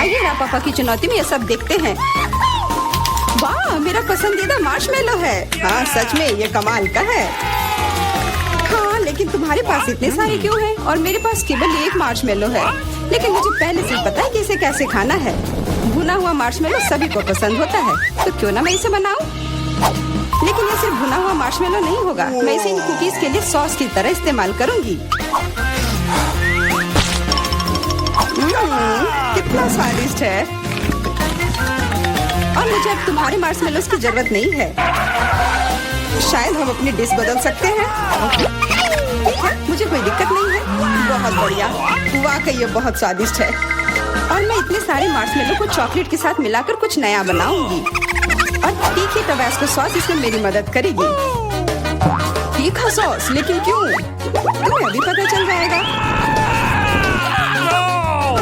आइए ना पापा की चुनौती में ये सब देखते हैं। वाह, मेरा पसंदीदा मार्शमेलो है। हाँ, सच में ये कमाल का है। हाँ, लेकिन तुम्हारे पास इतने सारे क्यों हैं? और मेरे पास केवल एक मार्शमेलो है। लेकिन मुझे पहले से पता है कि इसे कैसे खाना है। भुना हुआ मार्शमेलो सभी को पसंद होता है, तो क्यों ना मैं इसे बनाऊं? लेकिन ये सिर्फ भुना हुआ मार्शमेलो नहीं होगा। मैं इसे इन कुकीज के लिए सॉस की तरह इस्तेमाल करूंगी। कितना स्वादिष्ट है। और मुझे अब तुम्हारे मार्शमेलोस की जरूरत नहीं है। शायद हम अपनी डिश बदल सकते हैं। ठीक है, मुझे कोई दिक्कत नहीं है। बहुत बढ़िया, वाकई ये बहुत स्वादिष्ट है। और मैं इतने सारे मार्शमेलो को चॉकलेट के साथ मिलाकर कुछ नया बनाऊंगी। और तीखी टबास्को सॉस इसमें मेरी मदद करेगी। तीखा सॉस? लेकिन क्यों? तुम्हें अभी पता चल जाएगा।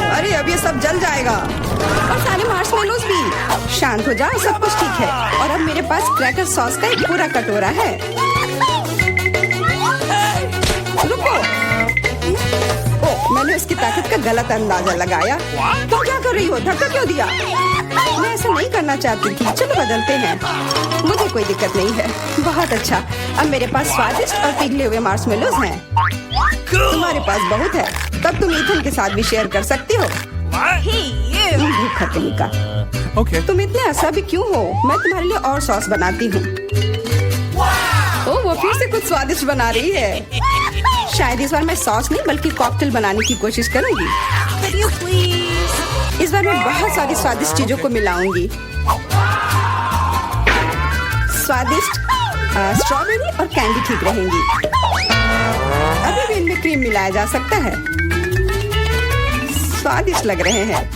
अरे अब ये सब जल जाएगा, और सारे मार्शमेलोस भी। शांत हो जाओ, सब कुछ ठीक है। और अब मेरे पास क्रैकर सॉस का एक पूरा कटोरा है। रुको, मैंने उसकी ताकत का गलत अंदाजा लगाया। तुम क्या कर रही हो? धक्का क्यों दिया? मैं ऐसा नहीं करना चाहती थी। चलो बदलते हैं, मुझे कोई दिक्कत नहीं है। बहुत अच्छा, अब मेरे पास स्वादिष्ट और पिघले हुए मार्शमेलोस हैं। तुम्हारे पास बहुत है, तब तुम ईथन के साथ भी शेयर कर सकती हो। भूखा कहीं का। Okay. तुम इतने असभी क्यों हो? मैं तुम्हारे लिए और सॉस बनाती हूँ। ओह, वो फिर से कुछ स्वादिष्ट बना रही है। शायद इस बार मैं सॉस नहीं बल्कि कॉकटेल बनाने की कोशिश करूंगी। इस बार मैं बहुत सारी स्वादिष्ट चीजों को मिलाऊंगी। स्वादिष्ट स्ट्रॉबेरी और कैंडी ठीक रहेंगी। अभी भी इनमें क्रीम मिलाया जा सकता है। स्वादिष्ट लग रहे हैं।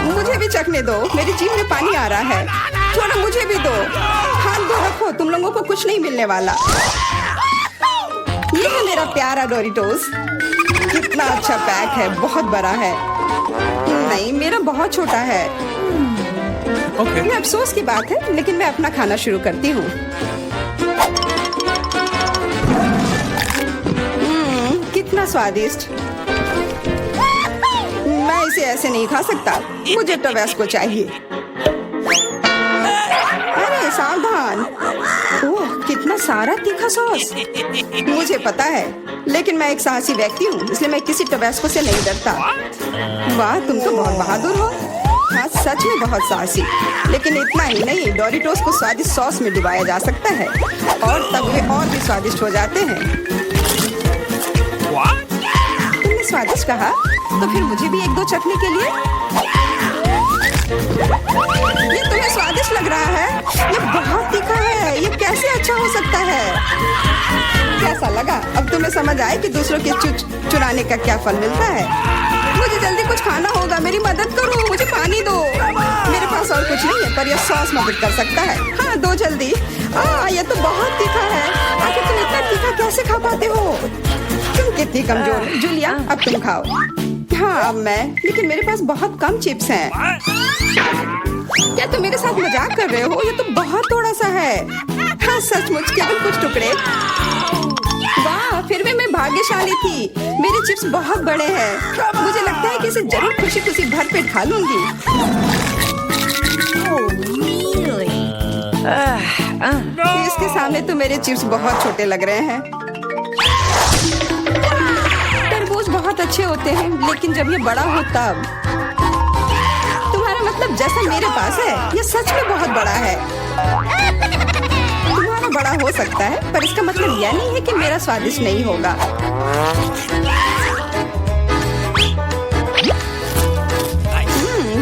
मुझे भी चखने दो, मेरी जीभ में पानी आ रहा है। थोड़ा मुझे भी दो। हाथ धो रखो, तुम लोगों को कुछ नहीं मिलने वाला। ये है मेरा प्यारा डोरिटोस। कितना अच्छा पैक है, बहुत बड़ा है। नहीं, मेरा बहुत छोटा है। Okay. ये अफसोस की बात है, लेकिन मैं अपना खाना शुरू करती हूँ। कितना स्वादिष्ट। मैं इसे ऐसे नहीं खा सकता, मुझे टबास्को चाहिए। अरे सावधान। ओह, कितना सारा तीखा सॉस। मुझे पता है, लेकिन मैं एक साहसी व्यक्ति हूँ, इसलिए मैं किसी टबास्को से नहीं डरता। वाह, तुम तो बहुत बहादुर हो। हाँ, सच में बहुत साहसी। लेकिन इतना ही नहीं, डोरिटोस को स्वादिष्ट सॉस में डुबाया जा सकता है, और तब वे और भी स्वादिष्ट हो जाते हैं। तुमने स्वादिष्ट कहा, तो फिर मुझे भी एक दो चखने के लिए। ये तुम्हें स्वादिष्ट लग रहा है? ये बहुत तीखा है, ये कैसे अच्छा हो सकता है? कैसा लगा? अब तुम्हें समझ आए कि दूसरों के चुराने का क्या फल मिलता है। मुझे जल्दी कुछ खाना होगा, मेरी मदद करो, मुझे पानी दो। मेरे पास और कुछ नहीं है, पर यह सॉस मदद कर सकता है। हाँ, दो जल्दी। ये तो बहुत तीखा है। आखिर तुम इतना तीखा कैसे खा पाते हो? तुम कितनी कमजोर हो। जूलिया, अब तुम खाओ। हाँ, अब मैं। लेकिन मेरे पास बहुत कम चिप्स हैं। क्या तुम मेरे साथ मजाक कर रहे हो? ये तो बहुत थोड़ा सा है। हाँ, सचमुच केवल कुछ टुकड़े। वाह, फिर भी मैं भाग्यशाली थी। मेरे चिप्स बहुत बड़े हैं। मुझे लगता है कि इसे जरूर खुशी खुशी भरपेट खा लूंगी। इसके सामने तो मेरे चिप्स बहुत छोटे लग रहे हैं। तरबूज बहुत अच्छे होते हैं, लेकिन जब ये बड़ा हो तब। तुम्हारा मतलब जैसा मेरे पास है, ये सच में बहुत बड़ा है। तुम्हारा बड़ा हो सकता है, पर इसका मतलब यह नहीं है कि मेरा स्वादिष्ट नहीं होगा।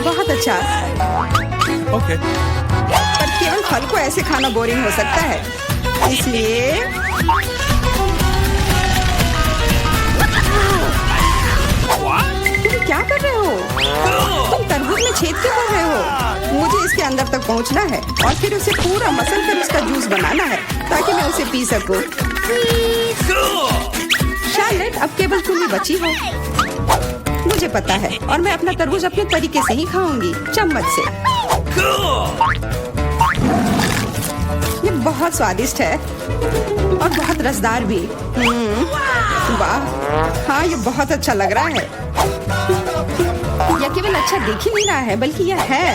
बहुत अच्छा। Okay. पर केवल फल को ऐसे खाना बोरिंग हो सकता है, इसलिए तुम क्या कर रहे हो? तुम तरबूज में छेद क्यों कर रहे हो? मुझे इसके अंदर तक पहुंचना है और फिर उसे पूरा मसल कर उसका जूस बनाना है, ताकि मैं उसे पी सकूं। शार्लेट, अब केवल तुम ही बची हो। मुझे पता है, और मैं अपना तरबूज अपने तरीके से ही खाऊंगी, चम्मच से। ये बहुत स्वादिष्ट है और बहुत रसदार भी। वाह, हाँ, ये बहुत अच्छा लग रहा है। यह केवल अच्छा दिख ही नहीं रहा है बल्कि यह है।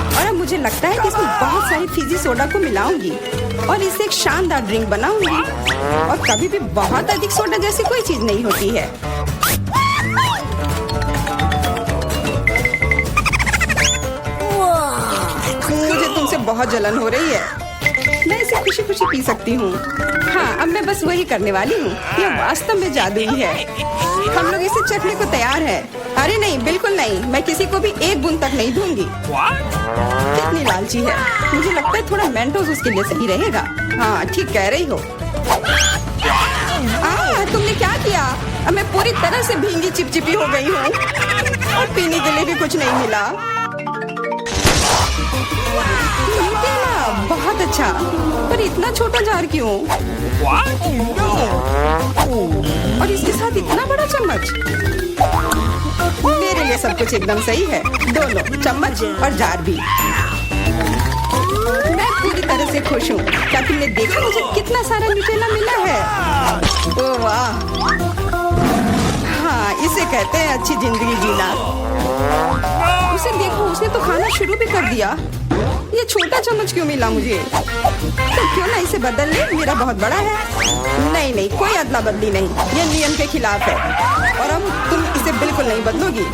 और अब मुझे लगता है कि इसमें बहुत सारी फिजी सोडा को मिलाऊंगी और इससे एक शानदार ड्रिंक बनाऊंगी। और कभी भी बहुत अधिक सोडा जैसी कोई चीज नहीं होती है। मुझे तुमसे बहुत जलन हो रही है। मैं इसे खुशी खुशी पी सकती हूँ। हाँ, अब मैं बस वही करने वाली हूँ। यह वास्तव में जादुई है। हम लोग इसे चखने को तैयार है। अरे नहीं, बिल्कुल नहीं। मैं किसी को भी एक बूंद तक नहीं दूंगी। कितनी लालची है। मुझे लगता है थोड़ा मेंटोस उसके लिए सही रहेगा। हाँ, ठीक कह रही हो। तुमने क्या किया? अब मैं पूरी तरह से भींगी चिपचिपी हो गई हूँ और पीने के लिए भी कुछ नहीं मिला। बहुत अच्छा, पर इतना छोटा जार क्यों? और इसके साथ इतना बड़ा चम्मच। मेरे लिए सब कुछ एकदम सही है। दोनों चम्मच और जार भी। मैं पूरी तरह से खुश हूँ। क्या तुमने देखा मुझे कितना सारा न्यूटेला मिला है? ओह वाह! हाँ, इसे कहते हैं अच्छी जिंदगी जीना। उसे देखो, उसने तो खाना शुरू भी कर दिया। ये छोटा चम्मच क्यों मिला मुझे? तो क्यों ना इसे बदल ले? मेरा बहुत बड़ा है। नहीं नहीं, कोई अदला बदली नहीं। ये नियम के खिलाफ है और अब तुम इसे बिल्कुल नहीं बदलोगी।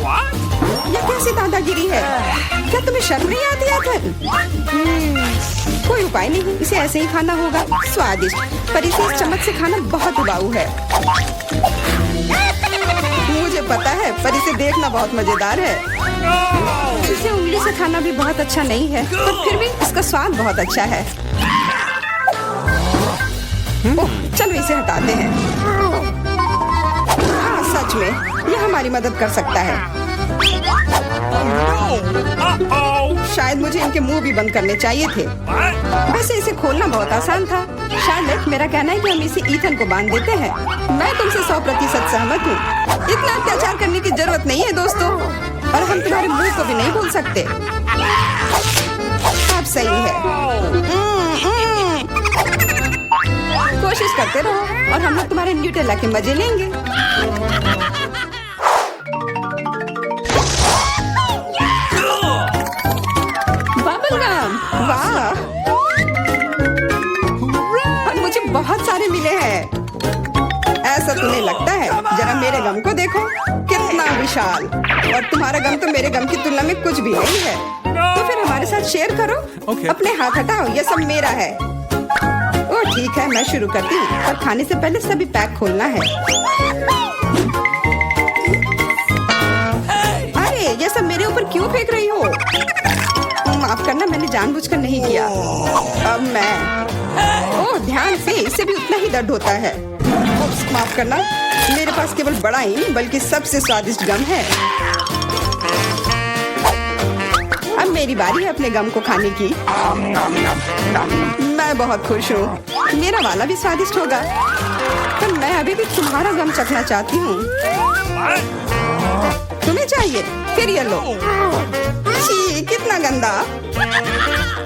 ये कैसी दादागिरी है? क्या तुम्हें शर्म नहीं आती आखिर? कोई उपाय नहीं, इसे ऐसे ही खाना होगा। स्वादिष्ट, पर इसे इस चम्मच से खाना बहुत उबाऊ है। मुझे पता है, पर इसे देखना बहुत मजेदार है। इसे उंगली से खाना भी बहुत अच्छा नहीं है, पर फिर भी इसका स्वाद बहुत अच्छा है। ओह, चलो इसे हटाते हैं। हाँ, सच में यह हमारी मदद कर सकता है। शायद मुझे इनके मुंह भी बंद करने चाहिए थे। वैसे इसे खोलना बहुत आसान था। शायद मेरा कहना है कि हम इसे ईथन को बांध देते हैं। मैं तुमसे 100% सहमत हूँ। इतना अत्याचार करने की जरूरत नहीं है दोस्तों, और हम तुम्हारे मुंह को भी नहीं भूल सकते। अब सही है। कोशिश करते रहो और हम लोग तुम्हारे न्यूटेला के मजे लेंगे। बबलगम, वाह! और मुझे बहुत सारे मिले हैं। ऐसा तुम्हें लगता है? जरा मेरे गम को देखो, कितना विशाल। और तुम्हारा गम तो मेरे गम की तुलना में कुछ भी नहीं है। तो फिर हमारे साथ शेयर करो। अपने हाथ हटाओ, ये सब मेरा है। ओह ठीक है, मैं शुरू करती हूँ, पर खाने से पहले सभी पैक खोलना है। अरे ये सब मेरे ऊपर क्यों फेंक रही हो? माफ करना, मैंने जानबूझकर नहीं किया। अब मैं ओह ध्यान से, इससे भी उतना ही दर्द होता है। माफ करना, मेरे पास केवल बड़ा ही नहीं बल्कि सबसे स्वादिष्ट गम है। अब मेरी बारी है अपने गम को खाने की। मैं बहुत खुश हूँ। मेरा वाला भी स्वादिष्ट होगा, पर मैं अभी भी तुम्हारा गम चखना चाहती हूँ। तुम्हें चाहिए? फिर ये लो। छी, कितना गंदा।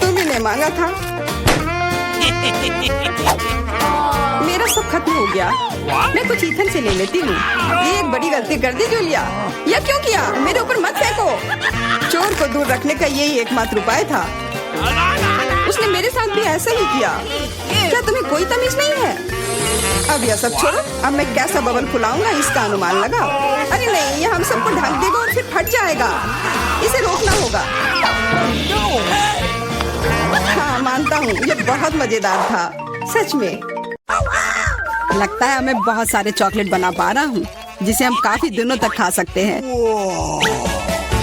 तुम्ही ने मांगा था। मेरा सब खत्म हो गया। मैं कुछ ईथन से ले लेती हूँ। ये एक बड़ी गलती कर दी जूलिया। यह क्यों किया? मेरे ऊपर मत फेंको। चोर को दूर रखने का यही एकमात्र उपाय था। उसने मेरे साथ भी ऐसा ही किया। क्या तुम्हें कोई तमीज नहीं है? अब यह सब छोड़ो। अब मैं कैसा बबल फुलाऊंगा इसका अनुमान लगाओ। अरे नहीं, यह हम सबको ढक देगा और फिर फट जाएगा। इसे रोकना होगा। हाँ, मानता हूँ, यह बहुत मजेदार था। सच में लगता है मैं बहुत सारे चॉकलेट बना पा रहा हूँ, जिसे हम काफी दिनों तक खा सकते हैं।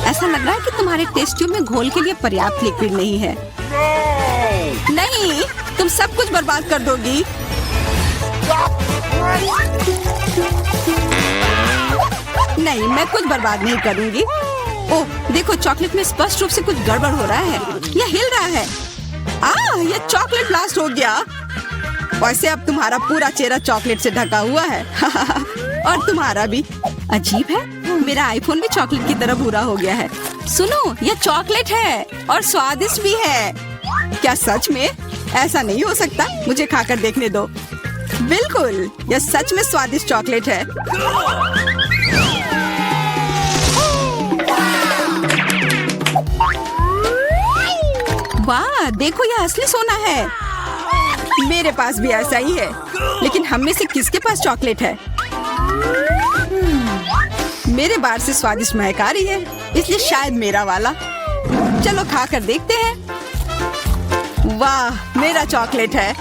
ऐसा लग रहा है कि तुम्हारे टेस्ट ट्यूब में घोल के लिए पर्याप्त लिक्विड नहीं है। नहीं, तुम सब कुछ बर्बाद कर दोगी। नहीं, मैं कुछ बर्बाद नहीं करूंगी। ओह, देखो, चॉकलेट में स्पष्ट रूप से कुछ गड़बड़ हो रहा है। यह हिल रहा है। यह चॉकलेट ब्लास्ट हो गया। वैसे अब तुम्हारा पूरा चेहरा चॉकलेट से ढका हुआ है। और तुम्हारा भी। अजीब है, मेरा आईफोन भी चॉकलेट की तरह भूरा हो गया है। सुनो, यह चॉकलेट है और स्वादिष्ट भी है। क्या सच में? ऐसा नहीं हो सकता, मुझे खाकर देखने दो। बिल्कुल, यह सच में स्वादिष्ट चॉकलेट है। वाह, देखो यह असली सोना है। मेरे पास भी ऐसा ही है, लेकिन हम में से किसके पास चॉकलेट है? मेरे बार से स्वादिष्ट महक आ रही है, इसलिए शायद मेरा वाला। चलो खा कर देखते हैं। वाह, मेरा चॉकलेट है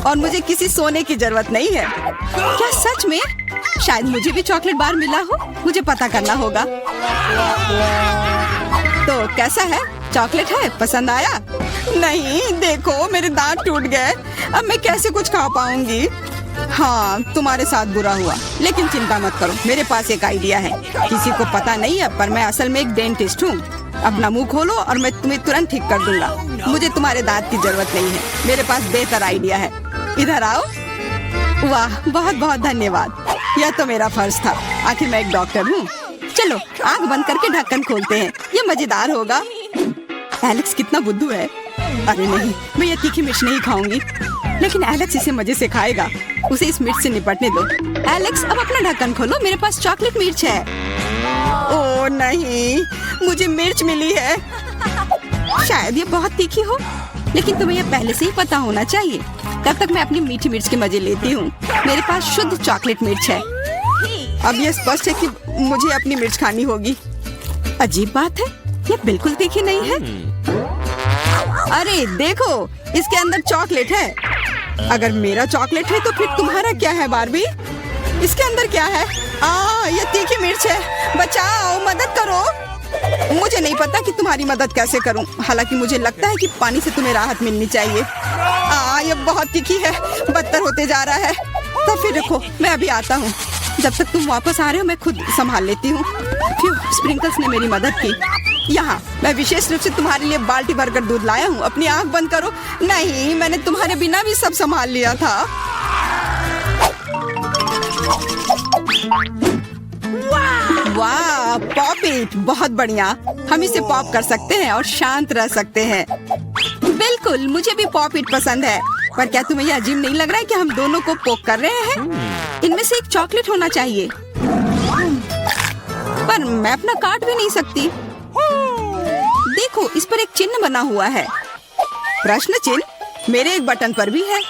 और मुझे किसी सोने की जरूरत नहीं है। क्या सच में? शायद मुझे भी चॉकलेट बार मिला हो, मुझे पता करना होगा। तो कैसा है? चॉकलेट है? पसंद आया? नहीं, देखो मेरे दांत टूट गए। अब मैं कैसे कुछ खा पाऊंगी? हाँ, तुम्हारे साथ बुरा हुआ, लेकिन चिंता मत करो, मेरे पास एक आइडिया है। किसी को पता नहीं है, पर मैं असल में एक डेंटिस्ट हूँ। अपना मुंह खोलो और मैं तुम्हें तुरंत ठीक कर दूंगा। मुझे तुम्हारे दांत की जरूरत नहीं है, मेरे पास बेहतर आइडिया है। इधर आओ। वाह, बहुत बहुत धन्यवाद। यह तो मेरा फर्ज था, आखिर मैं एक डॉक्टर हूँ। चलो आंख बंद करके ढक्कन खोलते हैं, ये मजेदार होगा। एलेक्स कितना बुद्धू है। अरे नहीं, मैं ये तीखी मिर्च नहीं खाऊंगी, लेकिन एलेक्स इसे मजे से खाएगा। उसे इस मिर्च से निपटने दो। एलेक्स, अब अपना ढक्कन खोलो, मेरे पास चॉकलेट मिर्च है। ओह नहीं, मुझे मिर्च मिली है। शायद ये बहुत तीखी हो, लेकिन तुम्हें यह पहले से ही पता होना चाहिए। तब तक मैं अपनी मीठी मिर्च के मजे लेती हूँ। मेरे पास शुद्ध चॉकलेट मिर्च है। अब यह स्पष्ट है कि मुझे अपनी मिर्च खानी होगी। अजीब बात है, ये बिल्कुल तीखी नहीं है। अरे देखो, इसके अंदर चॉकलेट है। अगर मेरा चॉकलेट है तो फिर तुम्हारा क्या है बार्बी? इसके अंदर क्या है? ये तीखी मिर्च है। बचाओ, मदद करो। मुझे नहीं पता कि तुम्हारी मदद कैसे करूं। हालांकि मुझे लगता है कि पानी से तुम्हें राहत मिलनी चाहिए। ये बहुत तीखी है, बदतर होते जा रहा है। तो फिर रखो, मैं अभी आता हूँ। जब तक तुम वापस आ रहे हो मैं खुद संभाल लेती हूँ। स्प्रिंकल्स ने मेरी मदद की। यहाँ मैं विशेष रूप से तुम्हारे लिए बाल्टी भरकर दूध लाया हूँ। अपनी आंख बंद करो। नहीं, मैंने तुम्हारे बिना भी सब संभाल लिया था। वाह, पॉप इट, बहुत बढ़िया। हम इसे पॉप कर सकते हैं और शांत रह सकते हैं। बिल्कुल, मुझे भी पॉप इट पसंद है। पर क्या तुम्हें यह अजीब नहीं लग रहा है कि हम दोनों को पोक कर रहे हैं? इनमें से एक चॉकलेट होना चाहिए, पर मैं अपना काट भी नहीं सकती। देखो, इस पर एक चिन्ह बना हुआ है। प्रश्न चिन्ह मेरे एक बटन पर भी है।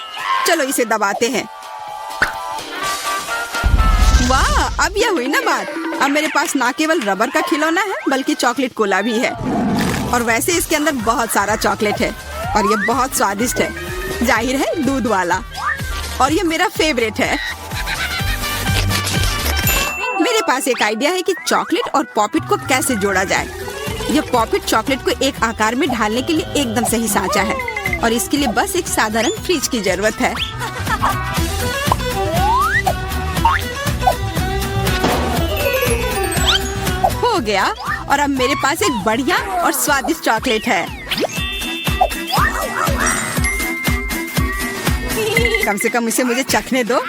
चलो इसे दबाते हैं। वाह, अब यह हुई ना बात। अब मेरे पास ना केवल रबर का खिलौना है, बल्कि चॉकलेट कोला भी है। और वैसे इसके अंदर बहुत सारा चॉकलेट है और यह बहुत स्वादिष्ट है। जाहिर है, दूध वाला। और यह मेरा फेवरेट है। मेरे पास एक आइडिया है कि चॉकलेट और पॉपिट को कैसे जोड़ा जाए। यह पॉपिट चॉकलेट को एक आकार में ढालने के लिए एकदम सही सांचा है, और इसके लिए बस एक साधारण फ्रिज की जरूरत है। हो गया, और अब मेरे पास एक बढ़िया और स्वादिष्ट चॉकलेट है। कम से कम इसे मुझे चखने दो।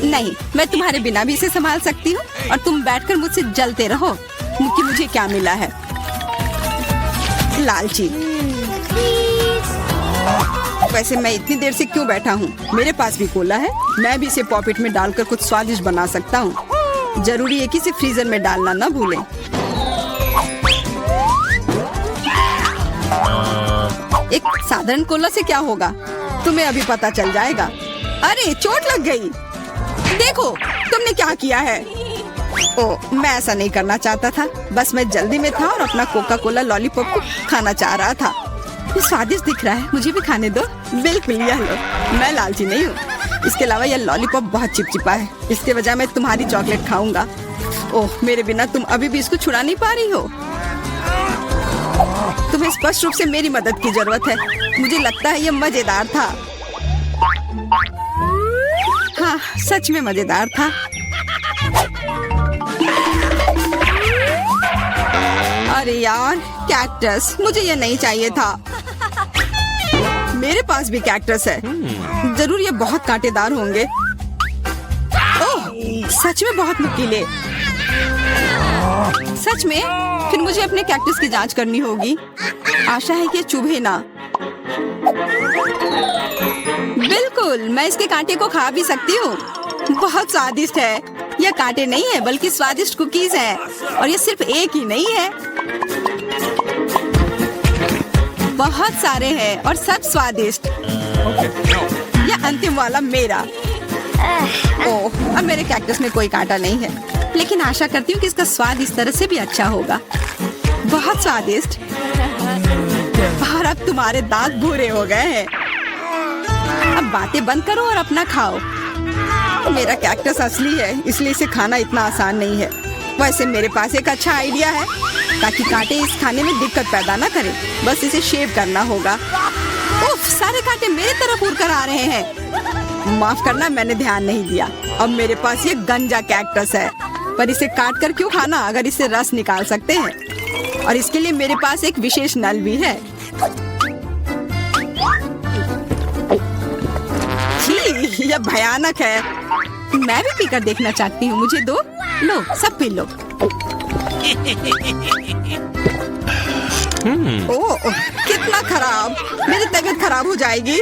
नहीं, मैं तुम्हारे बिना भी इसे संभाल सकती हूँ, और तुम बैठकर मुझसे जलते रहो कि मुझे क्या मिला है। लालची। वैसे मैं इतनी देर से क्यों बैठा हूँ? मेरे पास भी कोला है। मैं भी इसे पॉकेट में डालकर कुछ स्वादिष्ट बना सकता हूँ। जरूरी है कि इसे फ्रीजर में डालना ना भूलें। एक साधारण कोला से क्या होगा, तुम्हें अभी पता चल जाएगा। अरे, चोट लग गई। देखो तुमने क्या किया है। ओह, मैं ऐसा नहीं करना चाहता था। बस मैं जल्दी में था और अपना कोका कोला लॉलीपॉप को खाना चाह रहा था। ये स्वादिष्ट दिख रहा है, मुझे भी खाने दो। बिल्कुल, यह लो। मैं लालची नहीं हूँ। इसके अलावा यह लॉलीपॉप बहुत चिपचिपा है। इसके बजाय मैं तुम्हारी चॉकलेट खाऊंगा। ओह, मेरे बिना तुम अभी भी इसको छुड़ा नहीं पा रही हो। तुम्हें स्पष्ट रूप से मेरी मदद की जरूरत है। मुझे लगता है यह मजेदार था। हाँ, सच में मजेदार था। अरे यार, कैक्टस, मुझे ये नहीं चाहिए था। मेरे पास भी कैक्टस है। जरूर ये बहुत कांटेदार होंगे। ओह, सच में बहुत नुकीले। सच में? फिर मुझे अपने कैक्टस की जांच करनी होगी। आशा है कि ये चुभे ना। बिल्कुल, मैं इसके कांटे को खा भी सकती हूँ। बहुत स्वादिष्ट है। यह कांटे नहीं है, बल्कि स्वादिष्ट कुकीज हैं। और ये सिर्फ एक ही नहीं है। बहुत सारे हैं और सब स्वादिष्ट। Okay. यह अंतिम वाला मेरा। ओह, अब मेरे कैक्टस में कोई कांटा नहीं है, लेकिन आशा करती हूँ कि इसका स्वाद इस तरह से भी अच्छा होगा। बहुत स्वादिष्ट। और अब तुम्हारे दांत भूरे हो गए हैं। अब बातें बंद करो और अपना खाओ। मेरा कैक्टस असली है, इसलिए इसे खाना इतना आसान नहीं है। वैसे मेरे पास एक अच्छा आइडिया है, ताकि कांटे इस खाने में दिक्कत पैदा ना करें। बस इसे शेव करना होगा। उफ, सारे कांटे मेरे तरफ उड़ कर आ रहे हैं। माफ करना, मैंने ध्यान नहीं दिया। अब मेरे पास ये गंजा कैक्टस है, पर इसे काट कर क्यों खाना अगर इससे रस निकाल सकते हैं। और इसके लिए मेरे पास एक विशेष नल भी है। छी, यह भयानक है। मैं भी पीकर देखना चाहती हूँ, मुझे दो। लो, सब पी लो। ओह, कितना खराब। मेरी तबीयत खराब हो जाएगी।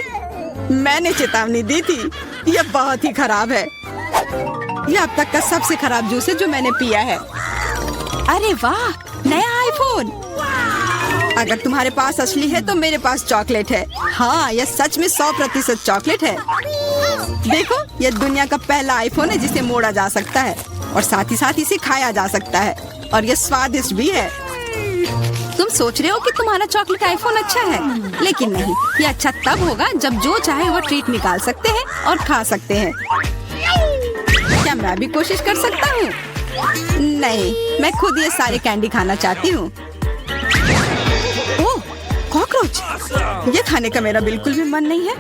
मैंने चेतावनी दी थी। यह बहुत ही खराब है। यह अब तक का सबसे खराब जूस है जो मैंने पिया है। अरे वाह, नया आईफोन। अगर तुम्हारे पास असली है तो मेरे पास चॉकलेट है। हाँ, यह सच में 100% चॉकलेट है। देखो, यह दुनिया का पहला आईफोन है जिसे मोड़ा जा सकता है, और साथ ही साथ इसे खाया जा सकता है, और यह स्वादिष्ट भी है। तुम सोच रहे हो कि तुम्हारा चॉकलेट आईफोन अच्छा है, लेकिन नहीं। यह अच्छा तब होगा जब जो चाहे वो ट्रीट निकाल सकते हैं और खा सकते हैं। क्या मैं भी कोशिश कर सकता हूँ? नहीं, मैं खुद ये सारे कैंडी खाना चाहती हूँ। ओह, कॉकरोच। ये खाने का मेरा बिल्कुल भी मन नहीं है।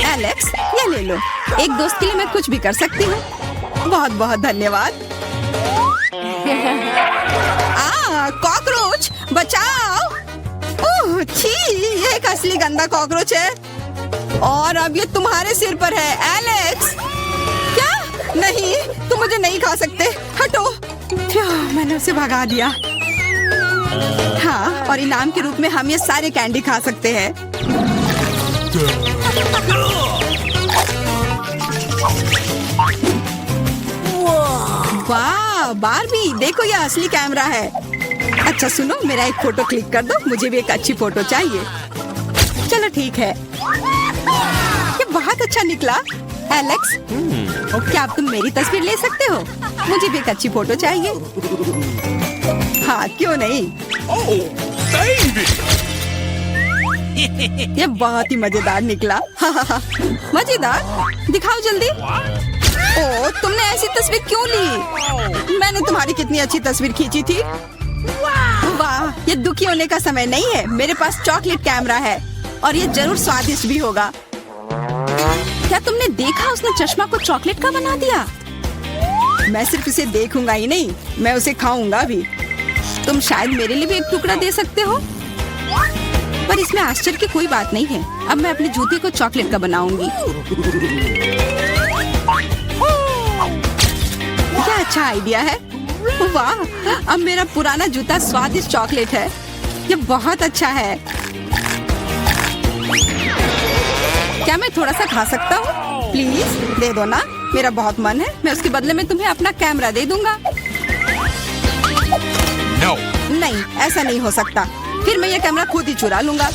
एलेक्स, ये ले लो। एक दोस्त के लिए मैं कुछ भी कर सकती हूँ। बहुत बहुत धन्यवाद। कॉकरोच, बचाओ। ओह, छी, ये एक असली गंदा कॉकरोच है, और अब ये तुम्हारे सिर पर है। एलेक्स, क्या? नहीं, तुम मुझे नहीं खा सकते। हटो। मैंने उसे भगा दिया। हाँ, और इनाम के रूप में हम ये सारे कैंडी खा सकते हैं। वाह, बारबी, देखो ये असली कैमरा है। अच्छा सुनो, मेरा एक फोटो क्लिक कर दो। मुझे भी एक अच्छी फोटो चाहिए। चलो ठीक है। ये बहुत अच्छा निकला। एलेक्स, क्या अब तुम मेरी तस्वीर ले सकते हो? मुझे भी एक अच्छी फोटो चाहिए। हाँ, क्यों नहीं। ये बहुत ही मजेदार निकला। मजेदार? दिखाओ जल्दी। ओह, तुमने ऐसी तस्वीर क्यों ली? मैंने तुम्हारी कितनी अच्छी तस्वीर खींची थी। वाह, ये दुखी होने का समय नहीं है। मेरे पास चॉकलेट कैमरा है, और ये जरूर स्वादिष्ट भी होगा। क्या तुमने देखा, उसने चश्मा को चॉकलेट का बना दिया। मैं सिर्फ इसे देखूंगा ही नहीं, मैं उसे खाऊंगा भी। तुम शायद मेरे लिए भी एक टुकड़ा दे सकते हो, पर इसमें आश्चर्य की कोई बात नहीं है। अब मैं अपने जूते को चॉकलेट का बनाऊंगी। क्या अच्छा आइडिया है। वाह, अब मेरा पुराना जूता स्वादिष्ट चॉकलेट है। ये बहुत अच्छा है। क्या मैं थोड़ा सा खा सकता हूँ? प्लीज दे दो ना, मेरा बहुत मन है। मैं उसके बदले में तुम्हें अपना कैमरा दे दूंगा। No. नहीं, ऐसा नहीं हो सकता। फिर मैं ये कैमरा खुद ही चुरा लूंगा।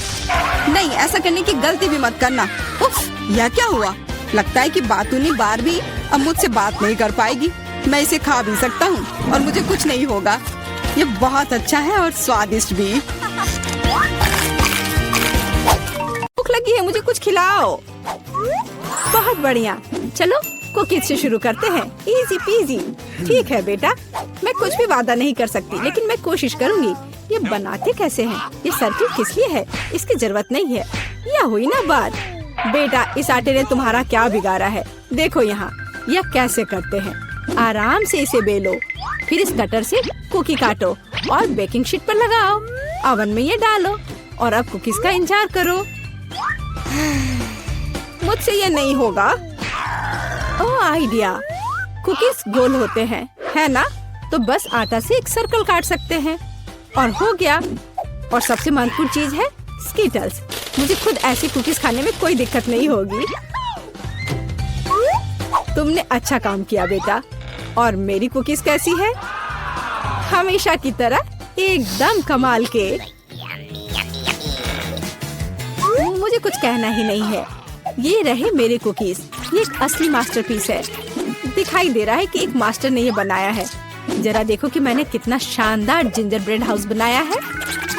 नहीं, ऐसा करने की गलती भी मत करना। उफ, यह क्या हुआ? लगता है कि बातूनी बारबी अब मुझसे बात नहीं कर पाएगी। मैं इसे खा भी सकता हूँ और मुझे कुछ नहीं होगा। ये बहुत अच्छा है और स्वादिष्ट भी। भूख लगी है, मुझे कुछ खिलाओ। बहुत बढ़िया, चलो कुकीज से शुरू करते हैं। Easy PG. ठीक है बेटा, मैं कुछ भी वादा नहीं कर सकती, लेकिन मैं कोशिश करूंगी। ये बनाते कैसे हैं? ये सर्किल किस लिए है? इसकी जरूरत नहीं है। यह हुई ना बात। बेटा, इस आटे ने तुम्हारा क्या बिगाड़ा है? देखो यहाँ, यह कैसे करते हैं। आराम से इसे बेलो, फिर इस कटर से कुकी काटो और बेकिंग शीट पर लगाओ। ओवन में ये डालो और अब कुकीज का इंतजार करो। मुझसे ये नहीं होगा। ओह, आइडिया। कुकीज गोल होते हैं, है ना? तो बस आटा से एक सर्कल काट सकते हैं और हो गया। और सबसे महत्वपूर्ण चीज है स्कीटल्स। मुझे खुद ऐसी कुकीज खाने में कोई दिक्कत नहीं होगी। तुमने अच्छा काम किया बेटा। और मेरी कुकीज कैसी है? हमेशा की तरह एकदम कमाल के। मुझे कुछ कहना ही नहीं है। ये रहे मेरे कुकीज। ये एक असली मास्टरपीस है। दिखाई दे रहा है कि एक मास्टर ने ये बनाया है। जरा देखो कि मैंने कितना शानदार जिंजर ब्रेड हाउस बनाया है।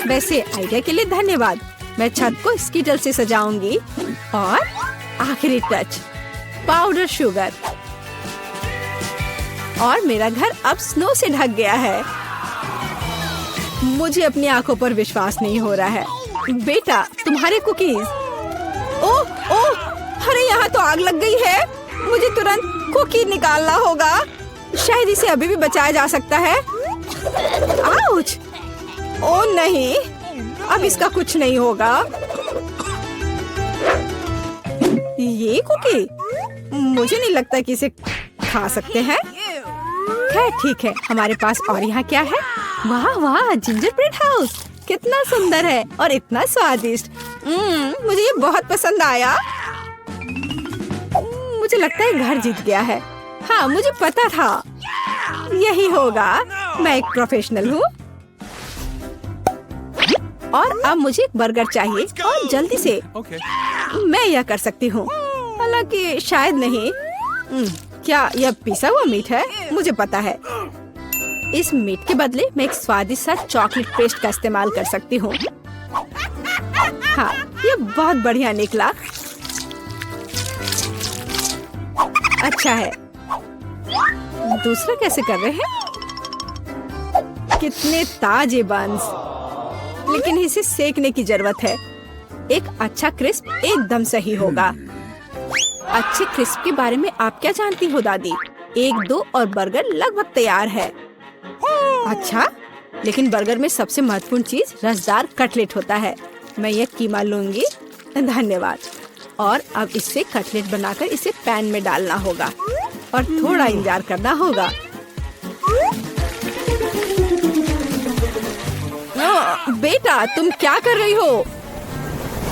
वैसे आइडिया के लिए धन्यवाद। मैं छत को स्कीटल से सजाऊंगी और आखिरी टच पाउडर शुगर। और मेरा घर अब स्नो से ढक गया है। मुझे अपनी आंखों पर विश्वास नहीं हो रहा है। बेटा, तुम्हारे कुकीज। ओह ओह, अरे यहाँ तो आग लग गई है। मुझे तुरंत कुकी निकालना होगा। शायद इसे अभी भी बचाया जा सकता है। आउच! ओह नहीं, अब इसका कुछ नहीं होगा। ये कुकी मुझे नहीं लगता कि इसे खा सकते हैं। खैर ठीक है, हमारे पास और यहाँ क्या है? वाह वाह, जिंजर ब्रेड हाउस कितना सुंदर है और इतना स्वादिष्ट। मुझे ये बहुत पसंद आया। मुझे लगता है घर जीत गया है। हाँ, मुझे पता था यही होगा। मैं एक प्रोफेशनल हूँ। और अब मुझे एक बर्गर चाहिए और जल्दी से। Okay. मैं यह कर सकती हूँ, हालांकि शायद नहीं। क्या यह पिसा हुआ मीट है? मुझे पता है। इस मीट के बदले मैं एक स्वादिष्ट सा चॉकलेट पेस्ट का इस्तेमाल कर सकती हूँ। हाँ, ये बहुत बढ़िया निकला। अच्छा है। दूसरा कैसे कर रहे हैं? कितने ताजे बंस, लेकिन इसे सेकने की जरूरत है। एक अच्छा क्रिस्प एकदम सही होगा। अच्छे क्रिस्प के बारे में आप क्या जानती हो दादी? 1-2 और बर्गर लगभग तैयार है। अच्छा, लेकिन बर्गर में सबसे महत्वपूर्ण चीज रसदार कटलेट होता है। मैं ये कीमा लूंगी। धन्यवाद। और अब इससे कटलेट बनाकर इसे पैन में डालना होगा और थोड़ा इंतजार करना होगा। बेटा, तुम क्या कर रही हो?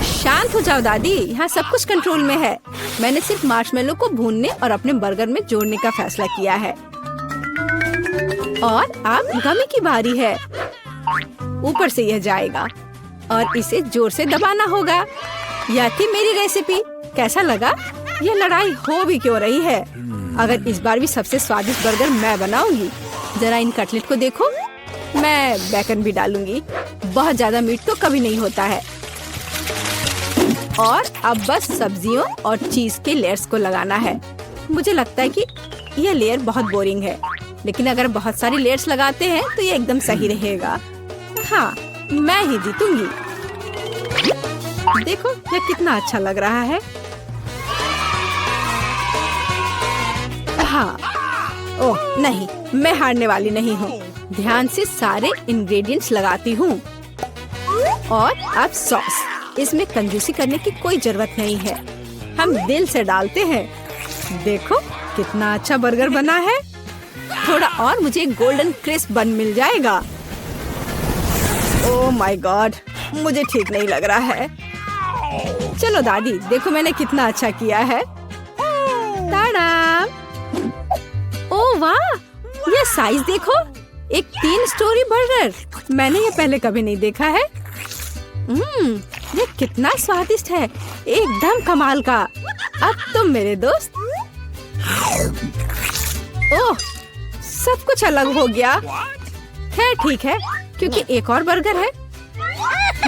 शांत हो जाओ दादी, यहाँ सब कुछ कंट्रोल में है। मैंने सिर्फ मार्शमेलो को भूनने और अपने बर्गर में जोड़ने का फैसला किया है। और अब गमी की बारी है। ऊपर से यह जाएगा और इसे जोर से दबाना होगा। यह थी मेरी रेसिपी। कैसा लगा? यह लड़ाई हो भी क्यों रही है? अगर इस बार भी सबसे स्वादिष्ट बर्गर मैं बनाऊंगी। जरा इन कटलेट को देखो। मैं बेकन भी डालूंगी। बहुत ज्यादा मीट तो कभी नहीं होता है। और अब बस सब्जियों और चीज के लेयर्स को लगाना है। मुझे लगता है कि यह लेयर बहुत बोरिंग है, लेकिन अगर बहुत सारी लेयर्स लगाते हैं तो ये एकदम सही रहेगा। हाँ, मैं ही जीतूंगी। देखो यह कितना अच्छा लग रहा है। हाँ, ओह नहीं, मैं हारने वाली नहीं हूँ। ध्यान से सारे इंग्रेडिएंट्स लगाती हूँ। और अब सॉस। इसमें कंजूसी करने की कोई जरूरत नहीं है। हम दिल से डालते हैं। देखो कितना अच्छा बर्गर बना है। थोड़ा और मुझे गोल्डन क्रिस्प बन मिल जाएगा। ओह माय गॉड, मुझे ठीक नहीं लग रहा है। चलो दादी, देखो मैंने कितना अच्छा किया है। ताड़ा! ओह वाह, ये साइज देखो। एक 3 स्टोरी बर्गर। मैंने ये पहले कभी नहीं देखा है। ये कितना स्वादिष्ट है, एकदम कमाल का। अब तुम मेरे दोस्त। ओह, सब कुछ अलग हो गया। खैर ठीक है, क्योंकि एक और बर्गर है।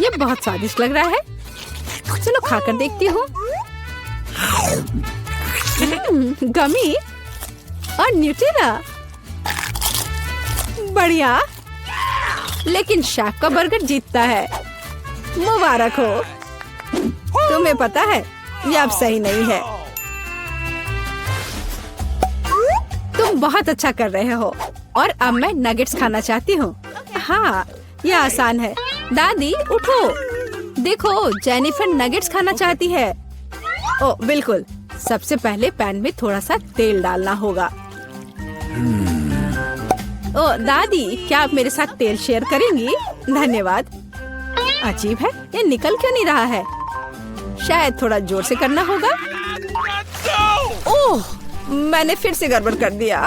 ये बहुत स्वादिष्ट लग रहा है। चलो खाकर देखती हूँ। गमी और न्यूटेला, बढ़िया। लेकिन शेफ का बर्गर जीतता है। मुबारक हो। तुम्हें पता है ये अब सही नहीं है। तुम बहुत अच्छा कर रहे हो। और अब मैं नगेट्स खाना चाहती हूँ। हाँ, ये आसान है। दादी उठो, देखो जेनिफर नगेट्स खाना चाहती है। ओ बिल्कुल। सबसे पहले पैन में थोड़ा सा तेल डालना होगा। ओ दादी, क्या आप मेरे साथ तेल शेयर करेंगी? धन्यवाद। अजीब है, ये निकल क्यों नहीं रहा है? शायद थोड़ा जोर से करना होगा। ओह, मैंने फिर से गड़बड़ कर दिया।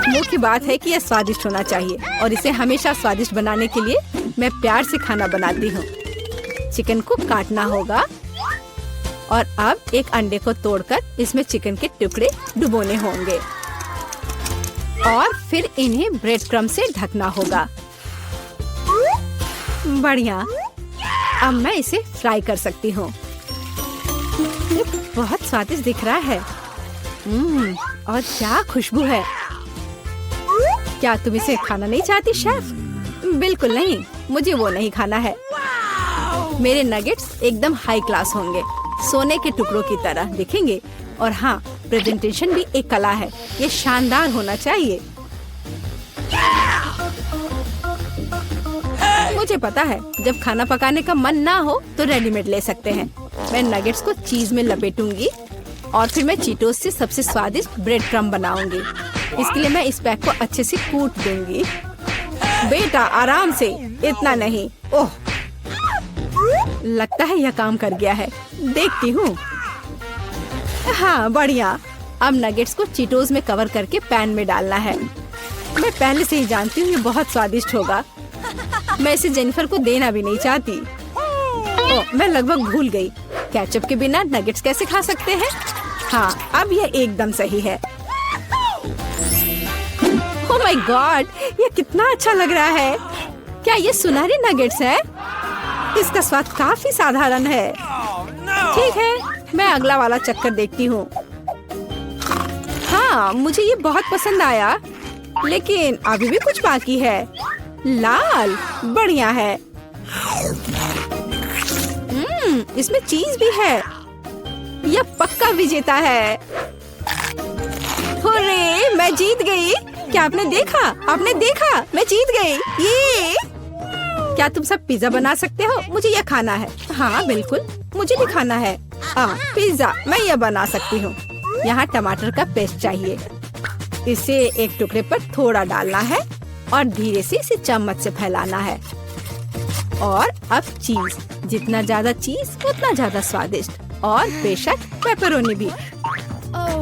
मुख्य बात है कि यह स्वादिष्ट होना चाहिए और इसे हमेशा स्वादिष्ट बनाने के लिए मैं प्यार से खाना बनाती हूँ। चिकन को काटना होगा और अब एक अंडे को तोड़कर इसमें चिकन के टुकड़े डुबोने होंगे और फिर इन्हें ब्रेड क्रम्ब से ढकना होगा। बढ़िया, अब मैं इसे फ्राई कर सकती हूँ। ये बहुत स्वादिष्ट दिख रहा है। और क्या खुशबू है। क्या तुम इसे खाना नहीं चाहती शेफ? बिल्कुल नहीं, मुझे वो नहीं खाना है। मेरे नगेट्स एकदम हाई क्लास होंगे, सोने के टुकड़ों की तरह दिखेंगे। और हाँ, प्रेजेंटेशन भी एक कला है, ये शानदार होना चाहिए। मुझे पता है, जब खाना पकाने का मन ना हो तो रेडीमेड ले सकते हैं। मैं नगेट्स को चीज में लपेटूंगी और फिर मैं चीटोस से सबसे स्वादिष्ट ब्रेड क्रम्ब बनाऊंगी। इसके लिए मैं इस पैक को अच्छे से कूट दूंगी। बेटा आराम से, इतना नहीं। ओह, लगता है यह काम कर गया है। देखती हूँ। हाँ बढ़िया। अब नगेट्स को चीटोस में कवर करके पैन में डालना है। मैं पहले से ही जानती हूँ ये बहुत स्वादिष्ट होगा। मैं इसे जेनिफर को देना भी नहीं चाहती। ओह, मैं लगभग भूल गई, केचप के बिना नगेट्स कैसे खा सकते हैं। हाँ, अब यह एकदम सही है। ओह माय गॉड, ये कितना अच्छा लग रहा है। क्या ये सुनहरे नगेट्स है? इसका स्वाद काफी साधारण है। ठीक है, मैं अगला वाला चक्कर देखती हूँ। हाँ, मुझे ये बहुत पसंद आया, लेकिन अभी भी कुछ बाकी है। लाल, बढ़िया है। इसमें चीज भी है। यह पक्का विजेता है। हुर्रे, मैं जीत गई। क्या आपने देखा? आपने देखा? मैं जीत गई। ये क्या तुम सब पिज्जा बना सकते हो? मुझे यह खाना है। हाँ बिल्कुल, मुझे भी खाना है। पिज्जा मैं यह बना सकती हूँ। यहाँ टमाटर का पेस्ट चाहिए। इसे एक टुकड़े पर थोड़ा डालना है और धीरे से इसे चम्मच से फैलाना है। और अब चीज, जितना ज्यादा चीज उतना ज्यादा स्वादिष्ट। और बेशक पेपरोनी भी।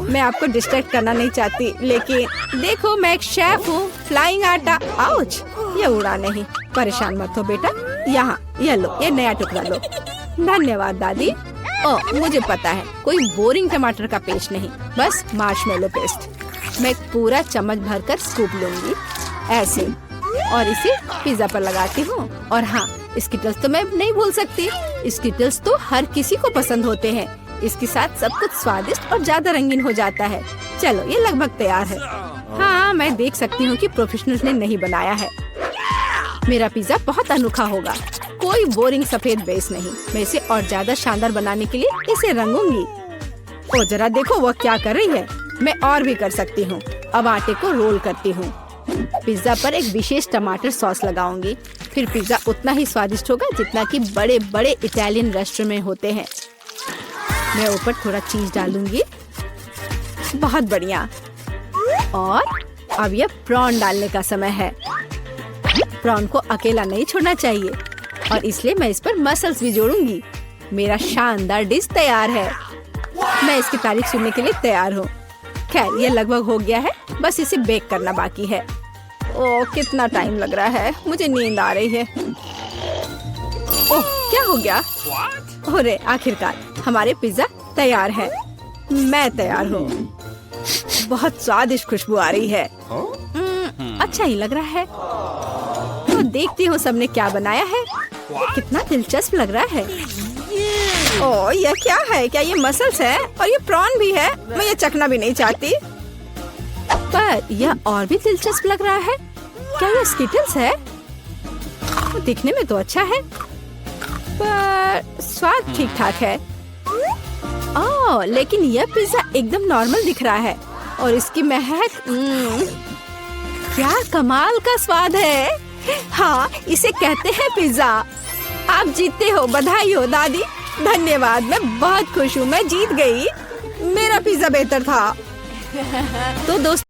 मैं आपको डिस्ट्रैक्ट करना नहीं चाहती, लेकिन देखो मैं एक शेफ हूँ। फ्लाइंग आटा, आउच, ये उड़ा नहीं। परेशान मत हो बेटा। यहाँ ये लो, ये नया टुकड़ा लो। धन्यवाद दादी। ओह, मुझे पता है, कोई बोरिंग टमाटर का पेस्ट नहीं, बस मार्शमेलो पेस्ट। मैं पूरा चम्मच भरकर स्कूप लूंगी ऐसे और इसे पिज्जा पर लगाती हूँ। और हाँ, स्किटल्स तो मैं नहीं भूल सकती। स्किटल्स तो हर किसी को पसंद होते हैं। इसके साथ सब कुछ स्वादिष्ट और ज्यादा रंगीन हो जाता है। चलो, ये लगभग तैयार है। हाँ, मैं देख सकती हूँ कि प्रोफेशनल्स ने नहीं बनाया है। मेरा पिज्जा बहुत अनोखा होगा, कोई बोरिंग सफेद बेस नहीं। मैं इसे और ज्यादा शानदार बनाने के लिए इसे रंगूंगी। ओ जरा देखो वो क्या कर रही है। मैं और भी कर सकती हूँ। अब आटे को रोल करती हूँ। पिज्जा पर एक विशेष टमाटर सॉस लगाऊंगी। फिर पिज्जा उतना ही स्वादिष्ट होगा जितना कि बड़े बड़े इटालियन रेस्टोरेंट में होते हैं। मैं ऊपर थोड़ा चीज डालूंगी। बहुत बढ़िया। और अब यह प्रॉन डालने का समय है। प्रॉन को अकेला नहीं छोड़ना चाहिए और इसलिए मैं इस पर मसल्स भी जोड़ूंगी। मेरा शानदार डिश तैयार है। मैं इसकी तारीफ सुनने के लिए तैयार हूँ। खैर, ये लगभग हो गया है, बस इसे बेक करना बाकी है। ओह, कितना टाइम लग रहा है, मुझे नींद आ रही है। ओह, क्या हो गया? अरे आखिरकार हमारे पिज्जा तैयार है। मैं तैयार हूँ। बहुत स्वादिष्ट खुशबू आ रही है। अच्छा ही लग रहा है। तो देखती हूँ सबने क्या बनाया है। ये कितना दिलचस्प लग रहा है। ओह, यह क्या है? क्या ये मसल्स है? और ये प्रॉन भी है। मैं ये चखना भी नहीं चाहती, पर यह और भी दिलचस्प लग रहा है। क्या ये स्किटल्स है? दिखने में तो अच्छा है, पर स्वाद ठीक ठाक है। ओह, लेकिन यह पिज्जा एकदम नॉर्मल दिख रहा है और इसकी महक, क्या कमाल का स्वाद है। हाँ, इसे कहते हैं पिज्जा। आप जीतते हो, बधाई हो दादी। धन्यवाद, मैं बहुत खुश हूँ। मैं जीत गई। मेरा पिज्जा बेहतर था। तो दोस्तों